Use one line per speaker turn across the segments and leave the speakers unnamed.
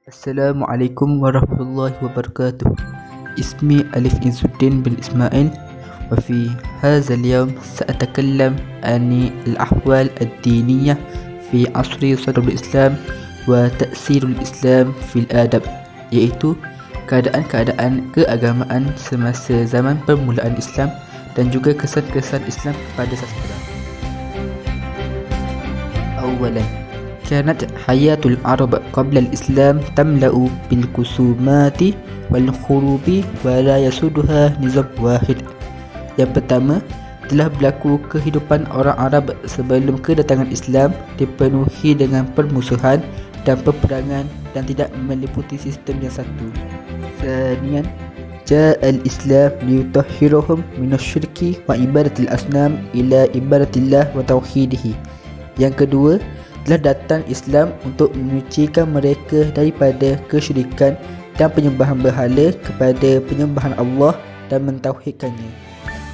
Assalamualaikum warahmatullahi wabarakatuh. اسمي ألف عز الدين بن إسماعيل، وفي هذا اليوم سأتكلم عن الأحوال الدينية في عصر صدر الإسلام وتأثير الإسلام في الآداب، yaitu keadaan-keadaan keagamaan semasa zaman permulaan Islam dan juga kesan-kesan Islam kepada sastra. أولا، كانت حياة العرب قبل الإسلام تملأ بالخصومات والحروب ولا يسودها نظام واحد. Yang pertama, telah berlaku kehidupan orang Arab sebelum kedatangan Islam dipenuhi dengan permusuhan dan peperangan dan tidak meliputi sistem yang satu. Thaniyan, جاء الإسلام ليطهرهم من الشرك وعبادة الأصنام إلى عبادة الله وتوحيده. Yang kedua, telah datang Islam untuk menyucikan mereka daripada kesyirikan dan penyembahan berhala kepada penyembahan Allah dan mentauhidkannya.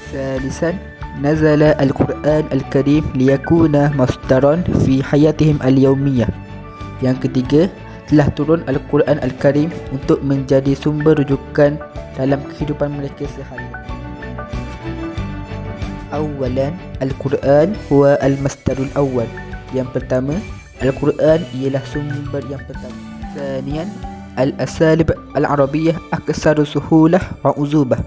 Salisan, nazala al-Quran al-Karim liyakuna masdaran fi hayatihim al-yawmiyah. Yang ketiga, telah turun Al-Quran al-Karim untuk menjadi sumber rujukan dalam kehidupan mereka sehari. Awalan, Al-Quran huwa al-masdarul awal. Yang pertama, Al-Quran ialah sumber yang pertama. Thaniyan, al-asalib al-arabiyyah aksaru suhulah wa uzubah.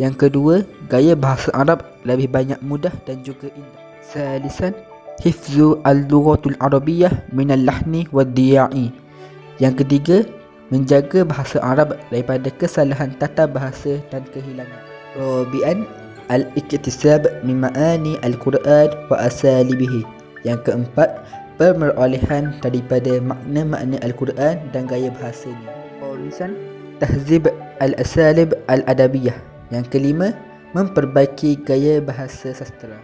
Yang kedua, gaya bahasa Arab lebih banyak mudah dan juga indah. Salisan, hifzu al-lughatul arabiyyah min al-lahni wa diya'i. Yang ketiga, menjaga bahasa Arab daripada kesalahan tata bahasa dan kehilangan. Rabi'an, al-iktisab min ma'ani al-Quran wa asalibihi. Yang keempat, pemerolehan daripada makna-makna Al-Quran dan gaya bahasanya. Khamisan, tahzib al-asalib al-adabiyah. Yang kelima, memperbaiki gaya bahasa sastra.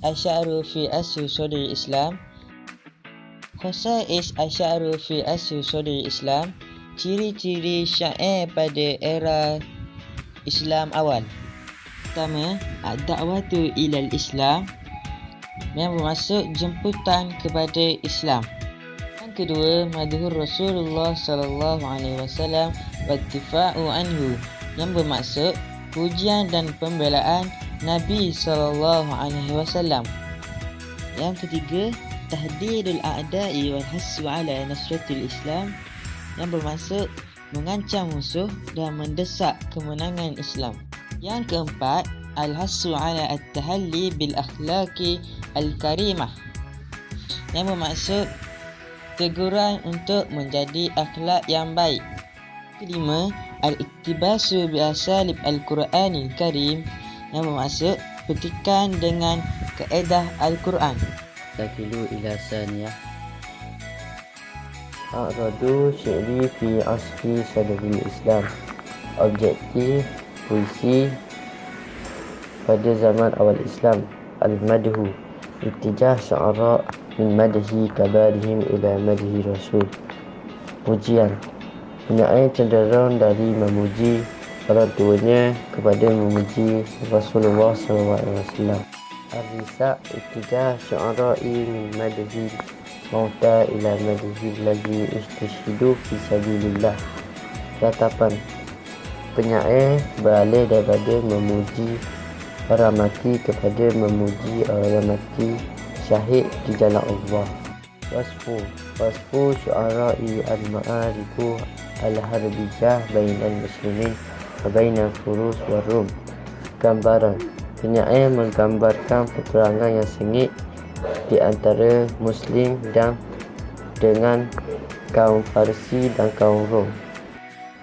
Asy'aru fi asri sadri Islam. Khasais asy'aru fi asri sadri Islam. Ciri-ciri syair pada era Islam awal. Pertama, ad-da'watu ilal Islam, yang bermaksud jemputan kepada Islam. Yang kedua, madhur Rasulullah sallallahu alaihi wasallam wa ittifa'u anhu, yang bermaksud pujian dan pembelaan Nabi SAW. Yang ketiga, tahdidul a'da'i wal hassu ala nasratil Islam, yang bermaksud mengancam musuh dan mendesak kemenangan Islam. Yang keempat, al-hassu ala at-tahalli bil akhlaqi al-karimah, yang bermaksud teguran untuk menjadi akhlak yang baik. Kelima, al-iktibasu bi asalib al-Quranil Karim, yang bermaksud petikan dengan kaedah Al-Quran.
Takilu ila saniyah. A'radu syi'ri fi asri sadril Islam. Objektif puisi pada zaman awal Islam. Al-madhu, ittijah syu'ara min madhi kabarihim ila madhi rasul. Pujian, penyair cenderung dari memuji orang tuanya kepada memuji Rasulullah SAW. Ar-risa, ittijah syu'ara'i min madhi mauta ila madhi lagi istishhidu fi sabilillah. Ratapan, penyair beralih daripada memuji orang mati kepada memuji orang mati syahid di jalan Allah. Wasfu syu'ara'i al-ma'ariku al-harbijah bainal muslimin baina Furus wa Rum. Gambaran, penyair menggambarkan peperangan yang sengit di antara Muslim dan dengan kaum Farsi dan kaum Rom.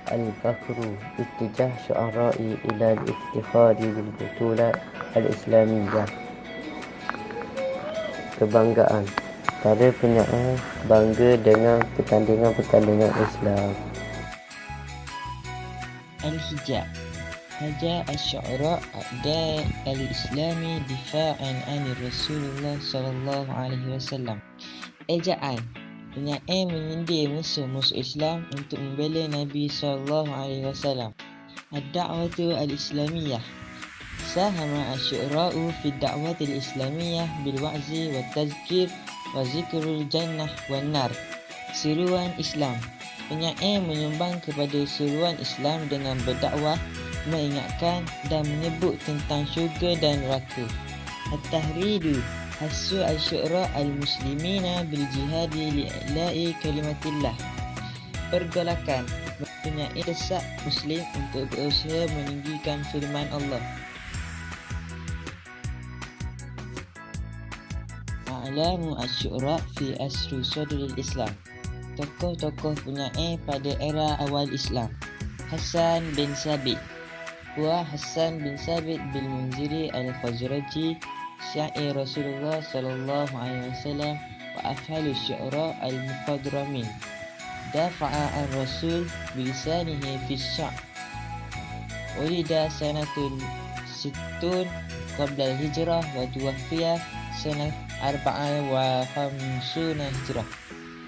Al-Fakhru, ittijah syu'ara'i ila al-iftikhari bil butulat al-islamiyah. Kebanggaan, para penyair bangga dengan pertandingan-pertandingan Islam.
Al-Hijab, haja asy'ara a'da al-islami difa'an 'anir Rasulullah sallallahu alaihi wasallam. Ejaan penyair menyindir musuh-musuh Islam untuk membela Nabi sallallahu alaihi wasallam. Ad-da'watu al-islamiyah. Sahama asy'ara'u fi ad-da'wati al-islamiyah bil wa'zi wat tazkir wa zikrul jannah wan nar. Seruan Islam. Penyair menyumbang kepada seruan Islam dengan berdakwah, mengingatkan dan menyebut tentang syurga dan neraka. At-tahridu hasu al-syu'ra al-muslimina bil jihadi li'ila'i kalimatillah. Pergolakan penyair desak Muslim untuk berusaha meninggikan firman Allah. A'lamu asy-syu'ra fi asri sadril Islam. Tokoh-tokoh penyair pada era awal Islam. Hassan bin Sabit. Huwa Hassan bin Sabit bil Munziri al-Khazraji, syair Rasulullah sallallahu alaihi wasallam wa afhalu syu'ara al-muqadramin. Dafa'a ar-rasul bilisanihi fi sya'. Ulida sanatul sittun qabla al-hijrah wa tuwaffiya sanah arba'a wa khamsuna hijrah.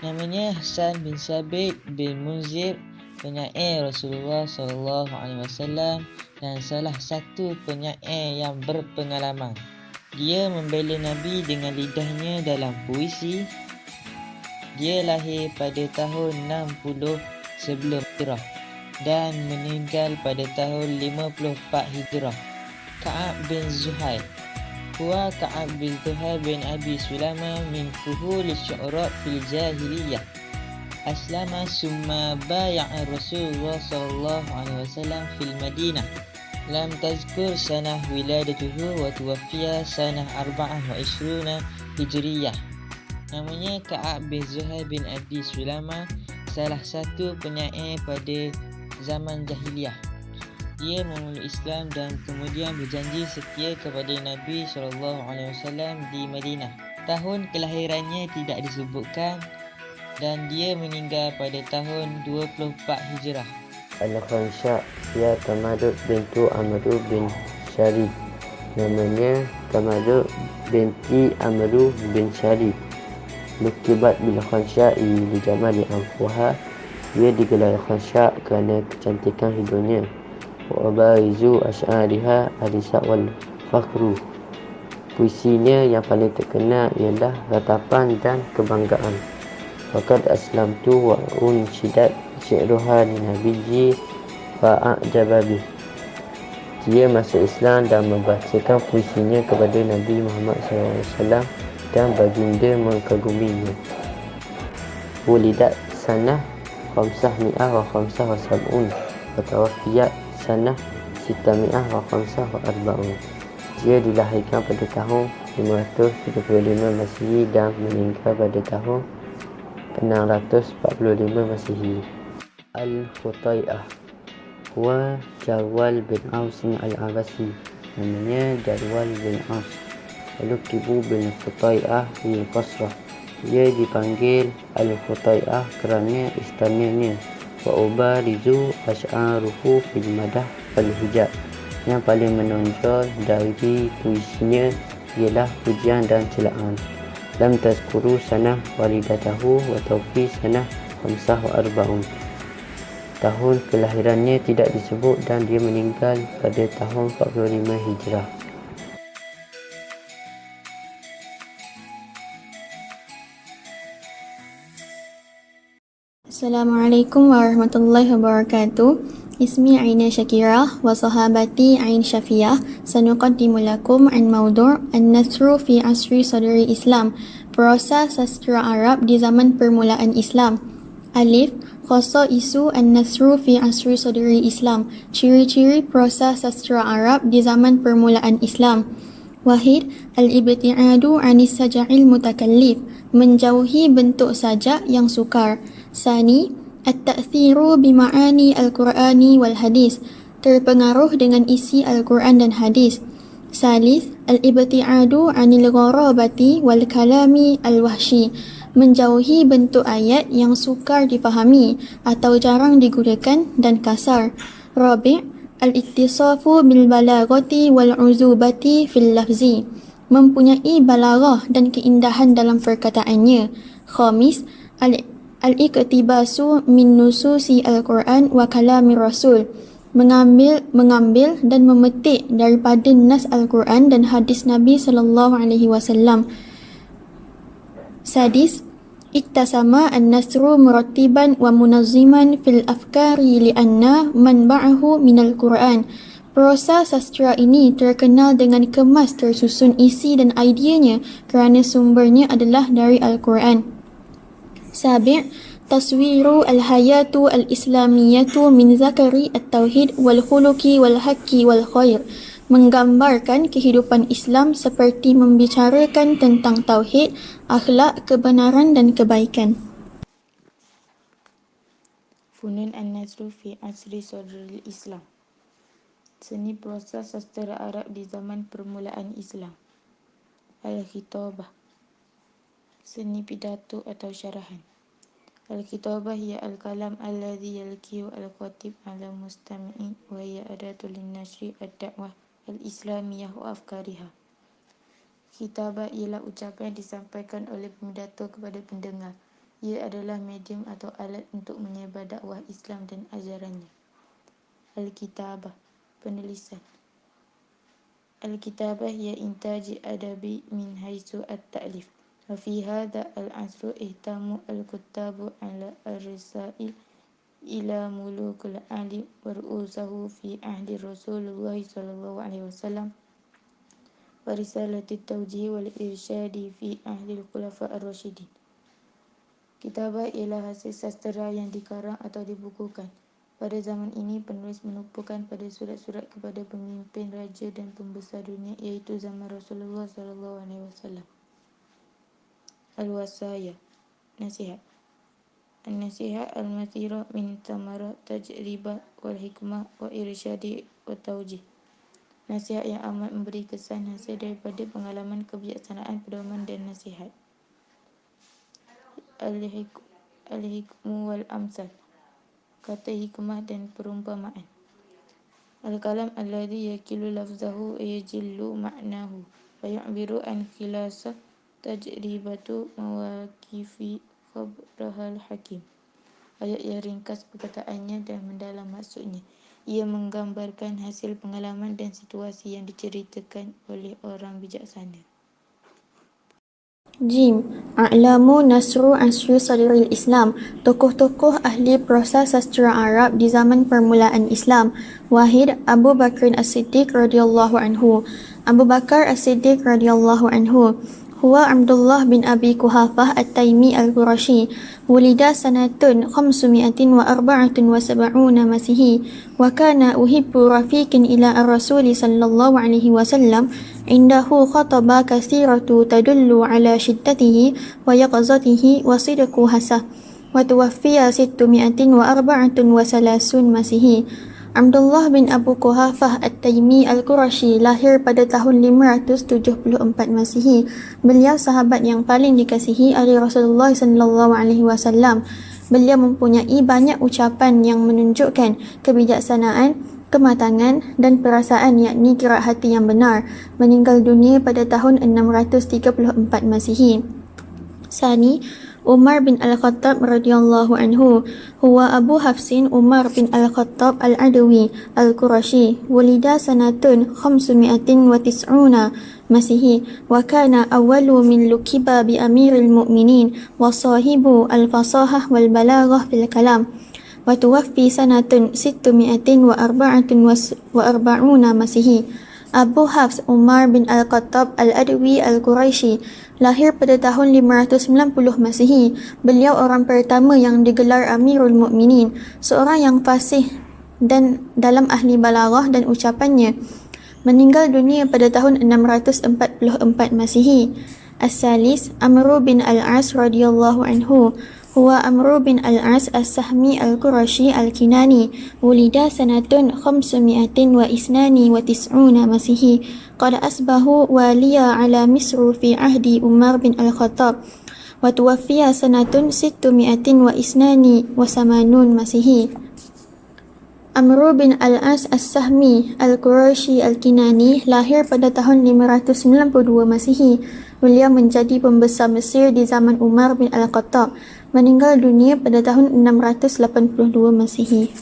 Namanya Hassan bin Sabit bin Munzir, penyair Rasulullah sallallahu alaihi wasallam dan salah satu penyair yang berpengalaman. Dia membela Nabi dengan lidahnya dalam puisi. Dia lahir pada tahun 60 sebelum Hijrah dan meninggal pada tahun 54 Hijrah. Ka'ab bin Zuhair. Huwa Ka'ab bin Zuhair bin Abi Sulama min fuhul syu'ara fil jahiliyah. Aslama summa baya'a Rasulullah sallallahu alaihi wasallam fil Madinah. Lam tazkur sanah wiladatuhu wa tuwaffiya sanah 24 Hijriyah. Namanya Ka'ab bin Zuhair bin Abi Sulama, salah satu penyair pada zaman jahiliyah. Dia memeluk Islam dan kemudian berjanji setia kepada Nabi SAW di Madinah. Tahun kelahirannya tidak disebutkan dan dia meninggal pada tahun 24 Hijrah.
Al-Khansha' ia Tamadud bintu Amru bin Syarib. Namanya Tamadud binti Amru bin Syarib. Lukibat bil Khansha'i li jamali anfuha. Dia digelar Khansha' kerana kecantikan hidungnya. Wa abaizu asy'ariha alisa wal fakhru. Puisinya yang paling terkenal ialah ratapan dan kebanggaan. Faqad aslamtu wa unshidat syi'ruha li nabiyyi fa'ajaba bih. Dia masuk Islam dan membacakan puisinya kepada Nabi Muhammad SAW dan baginda mengkaguminya. Wulidat sanah 575 wa tawafiyat sanah 645. Dia dilahirkan pada tahun 535 Masihi dan meninggal pada tahun 645 Masihi. Al-Khutai'ah. Huwa Jarwal bin Aus al-Abasi. Namanya Jarwal bin Aus. Al-Kibu bin Khutai'ah di Basrah. Dia dipanggil Al-Khutai'ah kerana istananya. Wa ubarizu asy'aruhu fil madah wal hijab. Yang paling menonjol dari puisinya ialah pujian dan celaan. Lam tazkuru sanah walidatahu wa tawfi sanah 45. Tahun kelahirannya tidak disebut dan dia meninggal pada tahun 45 Hijrah.
Assalamualaikum warahmatullahi wabarakatuh. Ismi Aina Syakirah wa sahabati Ain Syafiyah. Sanuqaddimu lakum an mawdu' an-nasru fi asri sadri Islam. Prosa sastra Arab di zaman permulaan Islam. Alif, khasaisu an-nasru fi asri sadri Islam. Ciri-ciri prosa sastra Arab di zaman permulaan Islam. Wahid, al-ibti'adu anis saja'il mutakallif. Menjauhi bentuk sajak yang sukar. Sani, at-ta'thiru bima'ani al-Qur'ani wal hadis. Terpengaruh dengan isi Al-Quran dan hadis. Salis, al-ibti'adu anil gharabati wal kalami al-wahshi. Menjauhi bentuk ayat yang sukar difahami atau jarang digunakan dan kasar. Rabi', al-ittisafu bil balaghati wal uzubati fil lafzi, mempunyai balaghah dan keindahan dalam perkataannya. Khamis, al-iqtibasu min nususi al-Quran wa kalamir Rasul, mengambil dan memetik daripada nas Al-Quran dan hadis Nabi sallallahu alaihi wasallam. Sadis, iktasama an-nasru murattiban wa munazziman fil afkari li'anna manba'ahu minal Quran. Prosa sastra ini terkenal dengan kemas tersusun isi dan ideanya kerana sumbernya adalah dari Al-Quran. Sabi', taswiru al-hayatu al-islamiyatu min zakari at-tauhid wal khuluqi wal haqqi wal khair, menggambarkan kehidupan Islam seperti membicarakan tentang tauhid, akhlak, kebenaran dan kebaikan.
Funun an-nasru fi asri sadril Islam. Seni prosa sastera Arab di zaman permulaan Islam. Al-khitabah, seni pidato atau syarahan. Al-khitabah hiya al-kalam alladhi yalqiyu al-khatib ala mustami'in wa hiya adatu lin-nashri ad-da'wah al-islamiyah wa afkariha. Khitabah ialah ucapan yang disampaikan oleh pembidato kepada pendengar. Ia adalah medium atau alat untuk menyebar dakwah Islam dan ajarannya. Al-kitabah, penulisan. Al-kitabah hiya intaj adabi min haisu at-ta'lif. Wa fi hadha al-asru ihtamu al-kuttabu ala ar-risail ila mulukul alim wa ru'usahu fi ahdi Rasulullah sallallahu alaihi wasallam wa risalati at-tawjih wal irsyadi fi ahdi al-khulafa ar-rasyidin. Kitabah ialah hasil sastera yang dikarang atau dibukukan. Pada zaman ini, penulis menumpukan pada surat-surat kepada pemimpin, raja dan pembesar dunia, iaitu zaman Rasulullah sallallahu alaihi wasallam. Al-wasaya, nasihat. An-nasihat al-mathira min tamara tajribah wal hikmah wa irsyadi wa tawjih. Nasihat yang amat memberi kesan hasil daripada pengalaman, kebijaksanaan, pedoman dan nasihat. Al-hikmu wal amsal, kata hikmah dan perumpamaan. Al-kalam alladhi yakilu lafzahu yajillu ma'nahu wa yu'biru an khilasa tajribatu mawaqifi khabrahal hakim. Ayat yang ringkas perkataannya dan mendalam maksudnya. Ia menggambarkan hasil pengalaman dan situasi yang diceritakan oleh orang bijaksana.
Jim, A'lamu Nasru Asri Sadril Islam, tokoh-tokoh ahli prosa sastra Arab di zaman permulaan Islam. Wahid, Abu Bakr As-Siddiq radhiyallahu anhu. Abu Bakar As-Siddiq radhiyallahu anhu huwa Abdullah bin Abi Kuhafah At-Taimi Al-Qurashi, wulida sanatun 574 Masihi, wa kana uhibbu rafiqin ila ar-rasuli sallallahu alaihi wasallam indahu khataba kathiratu tadullu ala shiddatihi wa yaqzatihi wa sidqu hasah, wa tuwaffiya 634 Masihi. Abdullah bin Abu Kuhafah At-Taimi Al-Qurashi lahir pada tahun 574 Masihi. Beliau sahabat yang paling dikasihi oleh Rasulullah sallallahu alaihi wasallam. Beliau mempunyai banyak ucapan yang menunjukkan kebijaksanaan, kematangan dan perasaan, yakni kira hati yang benar. Meninggal dunia pada tahun 634 Masihi. Sani, Umar bin Al-Khattab radhiyallahu anhu huwa Abu Hafsin Umar bin Al-Khattab Al-Adawi Al-Qurashi, wulida sanatun 590 Masihi, wa kana awwalu min lukiba bi amiril mu'minin wa sahibu al-fasahah wal balaghah fil kalam, wa tuwaffi sanatun 644 Masihi. Abu Hafs Umar bin Al-Khattab Al-Adawi Al-Qurashi lahir pada tahun 590 Masihi. Beliau orang pertama yang digelar Amirul Mukminin, seorang yang fasih dan dalam ahli balaghah dan ucapannya. Meninggal dunia pada tahun 644 Masihi. As-Salis, Amr bin Al-As radhiyallahu anhu huwa Amr bin Al-As As-Sahmi Al-Qurashi Al-Kinani, wulida sanatun 592 Masihi. Qad asbahu waliya ala Misr fi ahdi Umar bin Al-Khattab, wa tuwaffiya sanatun 682 Masihi. Amru bin Al-As As-Sahmi Al-Quraisy Al-Kinani lahir pada tahun 592 Masihi. Beliau menjadi pembesar Mesir di zaman Umar bin Al-Khattab. Meninggal dunia pada tahun 682 Masihi.